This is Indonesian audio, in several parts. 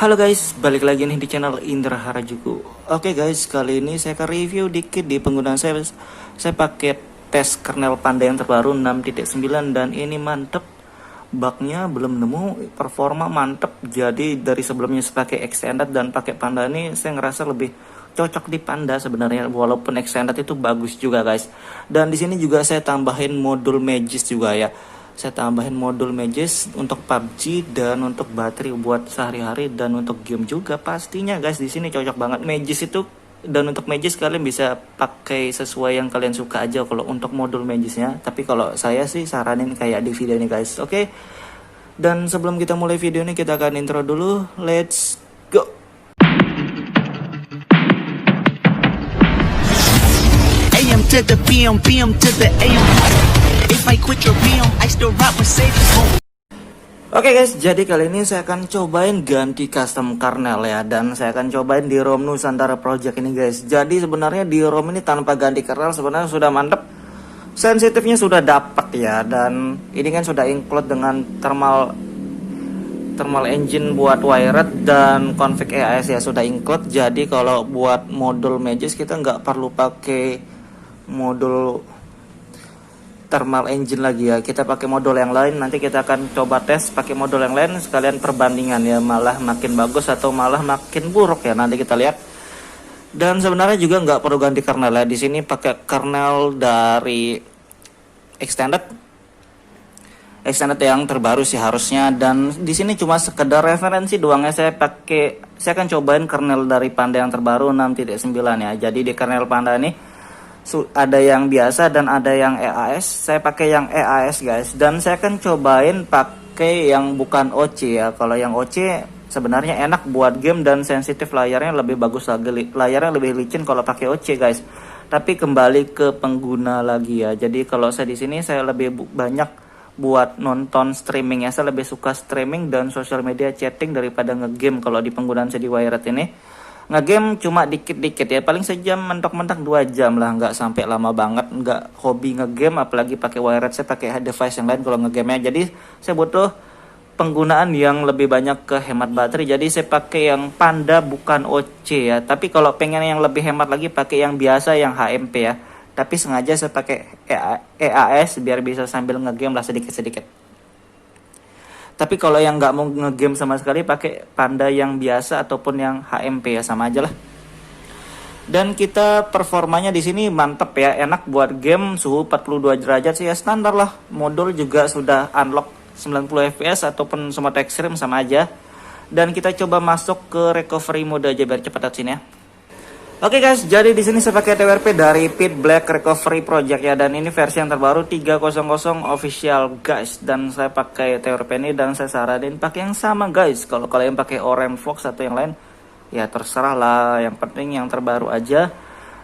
Halo guys, balik lagi nih di channel Indra Harajuku. Oke guys, kali ini saya akan review dikit di penggunaan saya. Saya pakai tes kernel Panda yang terbaru 6.9 dan ini mantep. Bugnya belum nemu, performa mantep. Jadi dari sebelumnya saya pakai extended dan pakai Panda ini saya ngerasa lebih cocok di Panda sebenarnya, walaupun extended itu bagus juga guys. Dan di sini juga saya tambahin modul Magis juga ya. Saya tambahin modul Magis untuk PUBG dan untuk baterai buat sehari-hari dan untuk game juga pastinya guys. Di sini cocok banget Magis itu, dan untuk Magis kalian bisa pakai sesuai yang kalian suka aja kalau untuk modul Magisnya. Tapi kalau saya sih saranin kayak di video ini guys. Oke. Dan sebelum kita mulai video ini kita akan intro dulu. Let's go. AM to the PM, PM to the AM. If I quit your PM, I still rock Mercedes. Oke guys, jadi kali ini saya akan cobain ganti custom kernel ya. Dan saya akan cobain di ROM Nusantara Project ini guys. Jadi sebenarnya di ROM ini tanpa ganti kernel sebenarnya sudah mantep. Sensitifnya sudah dapat ya. Dan ini kan sudah include dengan thermal engine buat wired dan config EAS ya sudah include. Jadi kalau buat modul Magis kita nggak perlu pakai modul thermal engine lagi ya, kita pakai modul yang lain. Nanti kita akan coba tes pakai modul yang lain sekalian perbandingan ya, malah makin bagus atau malah makin buruk ya, nanti kita lihat. Dan sebenarnya juga nggak perlu ganti kernel ya, di sini pakai kernel dari extended yang terbaru sih harusnya. Dan di sini cuma sekedar referensi doang ya, saya akan cobain kernel dari Panda yang terbaru 6.9 ya. Jadi di kernel Panda ini ada yang biasa dan ada yang EAS. Saya pakai yang EAS guys, dan saya akan cobain pakai yang bukan OC ya. Kalau yang OC sebenarnya enak buat game dan sensitif, layarnya lebih bagus lagi, layarnya lebih licin kalau pakai OC guys. Tapi kembali ke pengguna lagi ya. Jadi kalau saya di sini saya lebih banyak buat nonton streaming ya. Saya lebih suka streaming dan social media chatting daripada ngegame kalau di penggunaan saya di wired ini. Ngegame cuma dikit-dikit ya, paling sejam mentok-mentok 2 jam lah, nggak sampai lama banget. Nggak hobi ngegame apalagi pakai wired, saya pakai device yang lain kalau ngegame ya. Jadi saya butuh penggunaan yang lebih banyak ke hemat baterai, jadi saya pakai yang Panda bukan OC ya. Tapi kalau pengen yang lebih hemat lagi pakai yang biasa, yang HMP ya. Tapi sengaja saya pakai EAS biar bisa sambil ngegame lah sedikit-sedikit. Tapi kalau yang nggak mau ngegame sama sekali pakai Panda yang biasa ataupun yang HMP ya, sama aja lah. Dan kita performanya di sini mantep ya, enak buat game. Suhu 42 derajat sih ya standar lah. Modul juga sudah unlock 90 fps ataupun smart extreme sama aja. Dan kita coba masuk ke recovery mode aja biar cepat sini ya. Oke guys, jadi di sini saya pakai TWRP dari Pit Black Recovery Project ya, dan ini versi yang terbaru 3.0.0 official guys. Dan saya pakai TWRP ini dan saya saranin pakai yang sama guys. Kalau kalian pakai Orange Fox atau yang lain ya terserah lah, yang penting yang terbaru aja.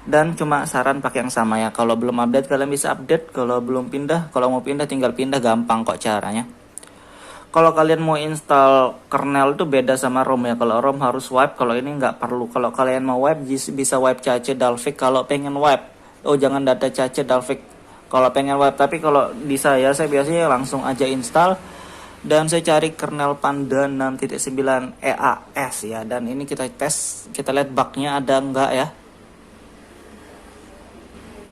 Dan cuma saran pakai yang sama ya. Kalau belum update kalian bisa update, kalau belum pindah, kalau mau pindah tinggal pindah, gampang kok caranya. Kalau kalian mau install kernel itu beda sama ROM ya. Kalau ROM harus wipe, kalau ini nggak perlu. Kalau kalian mau wipe bisa wipe cache Dalvik kalau pengen wipe. Oh jangan data cache Dalvik kalau pengen wipe. Tapi kalau di saya biasanya langsung aja install. Dan saya cari kernel Panda 6.9 EAS ya. Dan ini kita tes, kita lihat bugnya ada nggak ya.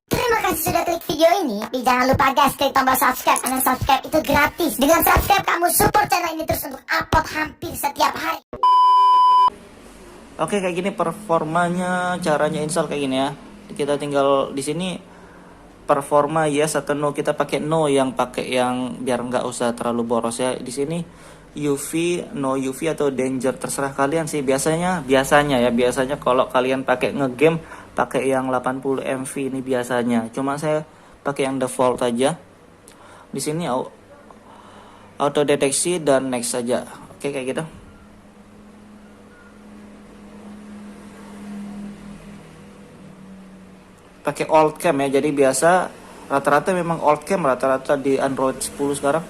Terima kasih sudah klik video ini. Tapi jangan lupa guys, klik tombol subscribe, karena subscribe itu gratis. Dengan subscribe kamu support channel ini terus untuk upload hampir setiap hari. Oke, kayak gini performanya, caranya install kayak gini ya. Kita tinggal di sini performa yes atau no, kita pakai no, yang pakai yang biar nggak usah terlalu boros ya. Di sini UV, no UV atau danger terserah kalian sih. Biasanya kalau kalian pakai ngegame pakai yang 80 MV ini biasanya. Cuma saya pakai yang default aja. Di sini auto deteksi dan next saja. Oke, kayak gitu. Pakai old cam ya. Jadi biasa rata-rata memang old cam rata-rata di Android 10 sekarang.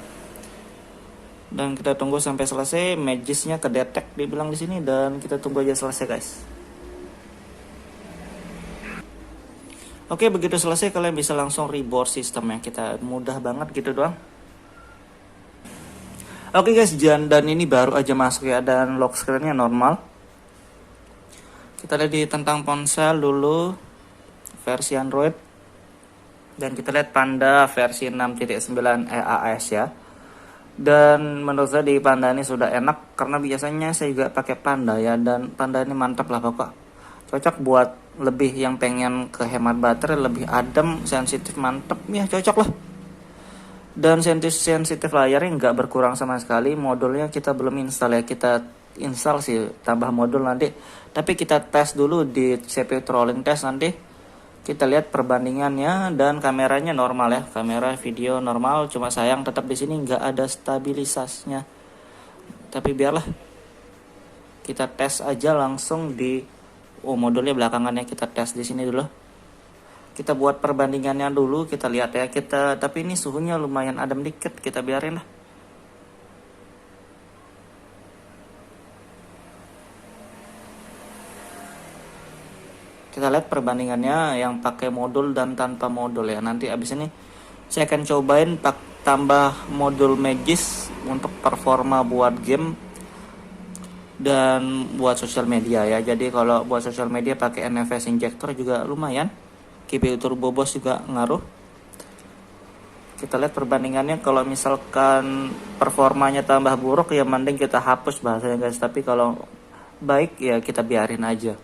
Dan kita tunggu sampai selesai. Magisnya kedetek dibilang di sini, dan kita tunggu aja selesai guys. Oke, begitu selesai kalian bisa langsung reboot sistemnya. Kita mudah banget gitu doang. Oke guys, dan ini baru aja masuk ya, dan lock screen-nya normal. Kita lihat di tentang ponsel dulu, versi Android. Dan kita lihat Panda versi 6.9 EAS ya. Dan menurut saya di Panda ini sudah enak, karena biasanya saya juga pakai Panda ya, dan Panda ini mantap lah pokok. Cocok buat lebih yang pengen kehemat baterai, lebih adem, sensitif, mantep ya, cocok lah. Dan sensitif layarnya nggak berkurang sama sekali. Modulnya kita belum install ya, kita install sih tambah modul nanti. Tapi kita tes dulu di CPU trolling test nanti. Kita lihat perbandingannya, dan kameranya normal ya, kamera video normal. Cuma sayang tetap di sini nggak ada stabilisasinya. Tapi biarlah, kita tes aja langsung di modulnya belakangannya, kita tes di sini dulu. Kita buat perbandingannya dulu, kita lihat ya. Tapi ini suhunya lumayan adem dikit, kita biarin lah. Kita lihat perbandingannya yang pakai modul dan tanpa modul ya. Nanti abis ini saya akan cobain tambah modul Magis untuk performa buat game dan buat sosial media ya. Jadi kalau buat sosial media pakai NFS injector juga lumayan. GPU Turbo Boost juga ngaruh. Kita lihat perbandingannya. Kalau misalkan performanya tambah buruk ya mending kita hapus bahasanya guys. Tapi kalau baik ya kita biarin aja.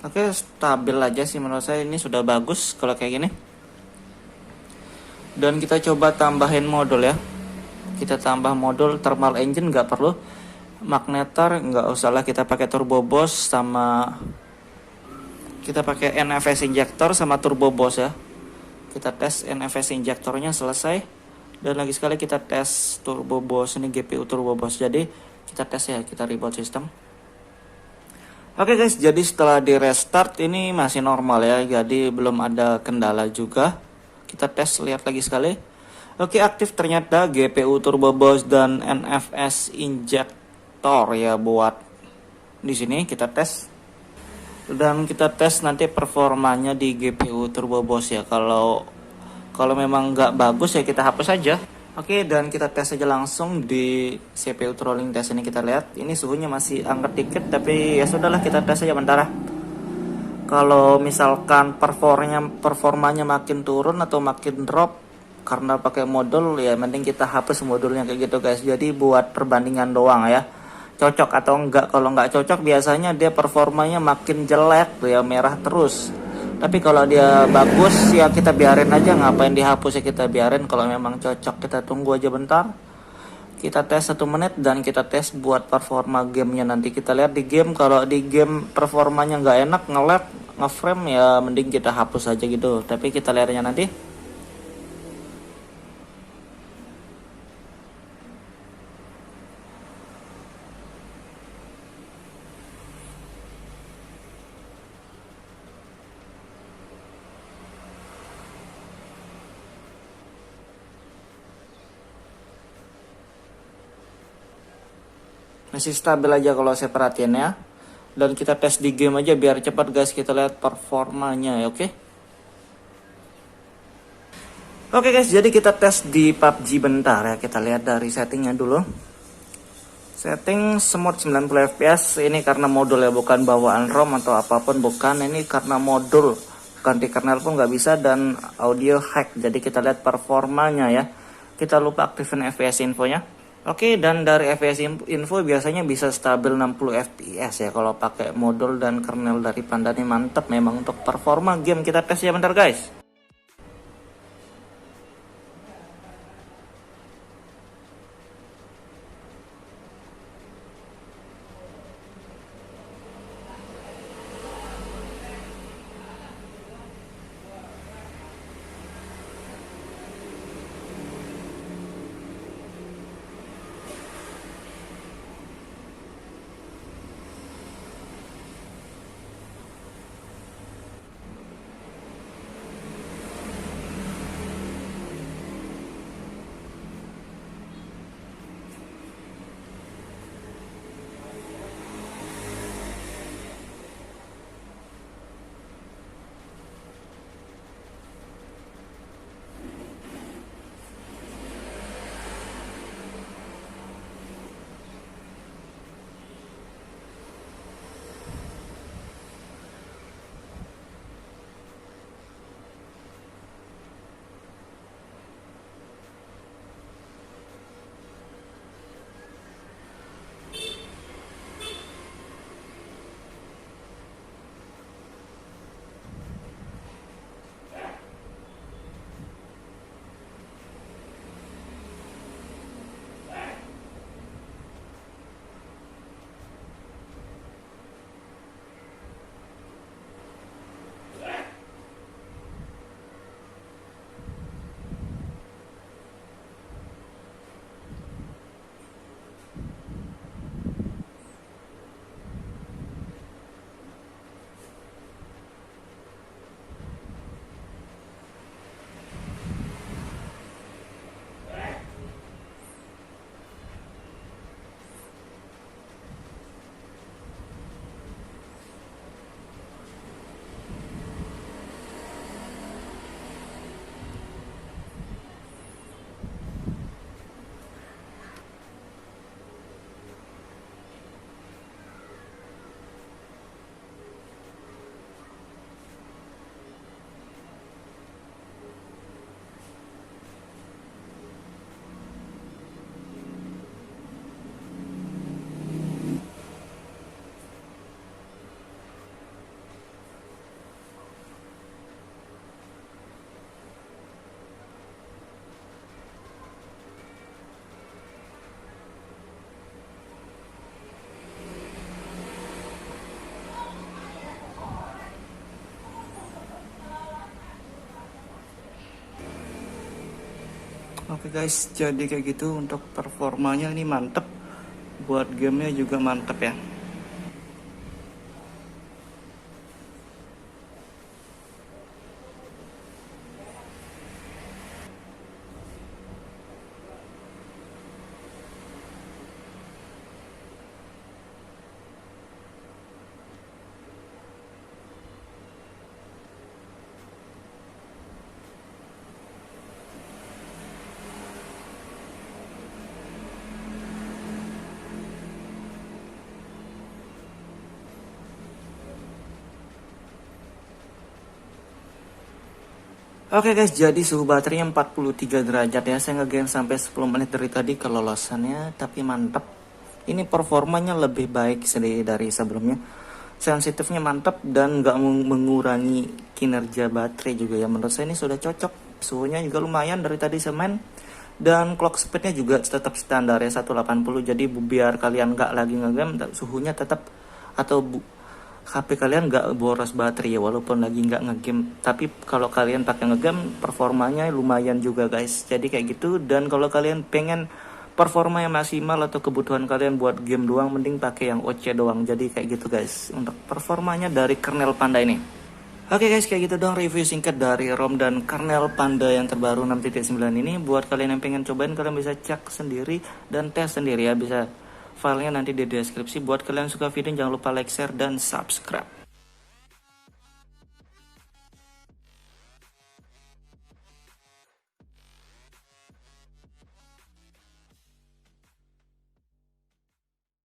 Oke, stabil aja sih menurut saya, ini sudah bagus kalau kayak gini. Dan kita coba tambahin modul ya. Kita tambah modul thermal engine, nggak perlu. Magnetar nggak usah lah, kita pakai Turbo Boost sama kita pakai NFS injector sama Turbo Boost ya. Kita tes NFS injectornya selesai. Dan lagi sekali kita tes Turbo Boost, ini GPU Turbo Boost. Jadi kita tes ya, kita reboot sistem. Oke guys, jadi setelah di restart ini masih normal ya, jadi belum ada kendala juga. Kita tes, lihat lagi sekali. Oke, aktif ternyata GPU Turbo Boost dan NFS injector ya buat di sini. Kita tes. Dan kita tes nanti performanya di GPU Turbo Boost ya. Kalau memang nggak bagus ya kita hapus aja. Oke, dan kita tes aja langsung di CPU trolling test ini. Kita lihat ini suhunya masih angkat dikit, tapi ya sudahlah, kita tes aja bentar. Kalau misalkan performanya makin turun atau makin drop karena pakai modul ya mending kita hapus modulnya kayak gitu guys. Jadi buat perbandingan doang ya, cocok atau enggak. Kalau nggak cocok biasanya dia performanya makin jelek tuh ya, merah terus. Tapi kalau dia bagus ya kita biarin aja, ngapain dihapus ya, kita biarin. Kalau memang cocok kita tunggu aja bentar. Kita tes 1 menit dan kita tes buat performa gamenya. Nanti kita lihat di game, kalau di game performanya nggak enak, nge-lag, nge-frame ya mending kita hapus aja gitu. Tapi kita lihatnya nanti. Masih stabil aja kalau saya perhatiin ya. Dan kita tes di game aja biar cepat guys, kita lihat performanya ya, oke. Oke guys, jadi kita tes di PUBG bentar ya. Kita lihat dari settingnya dulu. Setting smooth 90 fps, ini karena modul ya, bukan bawaan ROM atau apapun, bukan. Ini karena modul, ganti kernel pun nggak bisa, dan audio hack. Jadi kita lihat performanya ya. Kita lupa aktifin FPS infonya. Oke, dan dari FPS info biasanya bisa stabil 60 fps ya kalau pakai modul dan kernel dari Panda ini, mantap memang untuk performa game. Kita tes ya bentar guys. Oke guys, jadi kayak gitu untuk performanya ini mantep. Buat gamenya juga mantep ya. Oke guys, jadi suhu baterainya 43 derajat ya. Saya ngegame sampai 10 menit dari tadi kelolosannya, tapi mantap. Ini performanya lebih baik dari sebelumnya. Sensitifnya mantap dan nggak mengurangi kinerja baterai juga ya. Menurut saya ini sudah cocok. Suhunya juga lumayan dari tadi semen. Dan clock speednya juga tetap standar ya 180. Jadi biar kalian nggak lagi ngegame, suhunya tetap atau HP kalian nggak boros baterai ya walaupun lagi nggak ngegame. Tapi kalau kalian pakai ngegame performanya lumayan juga guys. Jadi kayak gitu. Dan kalau kalian pengen performa yang maksimal atau kebutuhan kalian buat game doang, mending pakai yang OC doang. Jadi kayak gitu guys untuk performanya dari kernel Panda ini. Oke guys, kayak gitu dong review singkat dari ROM dan kernel Panda yang terbaru 6.9 ini. Buat kalian yang pengen cobain, kalian bisa cek sendiri dan tes sendiri ya. Bisa filenya nanti di deskripsi. Buat kalian yang suka video, jangan lupa like, share, dan subscribe.